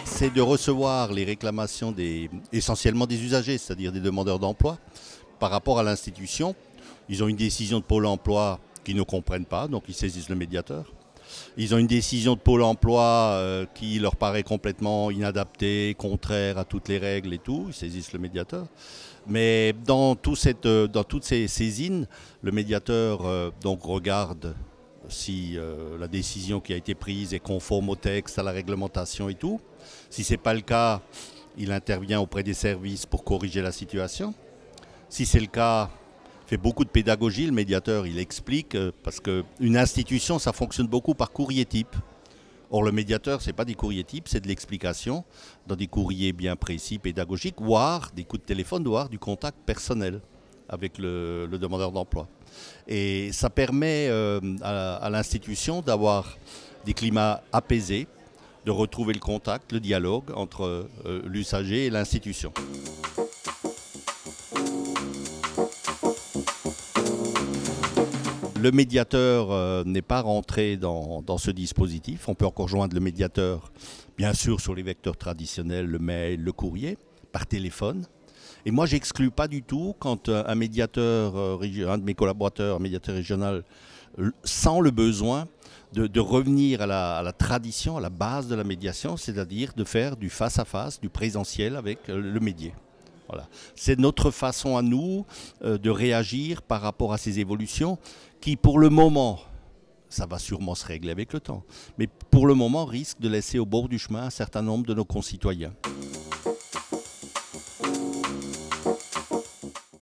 C'est de recevoir les réclamations essentiellement des usagers, c'est-à-dire des demandeurs d'emploi, par rapport à l'institution. Ils ont une décision de Pôle emploi qu'ils ne comprennent pas, donc ils saisissent le médiateur. Ils ont une décision de Pôle emploi qui leur paraît complètement inadaptée, contraire à toutes les règles et tout, ils saisissent le médiateur. Mais dans toutes ces saisines, le médiateur donc regarde si la décision qui a été prise est conforme au texte, à la réglementation et tout. Si ce n'est pas le cas, il intervient auprès des services pour corriger la situation. Si c'est le cas, il fait beaucoup de pédagogie, le médiateur, il explique, parce qu'une institution, ça fonctionne beaucoup par courrier type. Or, le médiateur, ce n'est pas des courriers types, c'est de l'explication dans des courriers bien précis, pédagogiques, voire des coups de téléphone, voire du contact personnel avec le demandeur d'emploi. Et ça permet à l'institution d'avoir des climats apaisés, de retrouver le contact, le dialogue entre l'usager et l'institution. Le médiateur n'est pas rentré dans ce dispositif. On peut encore joindre le médiateur, bien sûr, sur les vecteurs traditionnels, le mail, le courrier, par téléphone. Et moi, j'exclus pas du tout quand un médiateur, un de mes collaborateurs, un médiateur régional, sent le besoin de revenir à la tradition, à la base de la médiation, c'est-à-dire de faire du face-à-face, du présentiel avec le médié. Voilà. C'est notre façon à nous de réagir par rapport à ces évolutions qui, pour le moment, ça va sûrement se régler avec le temps, mais pour le moment, risquent de laisser au bord du chemin un certain nombre de nos concitoyens.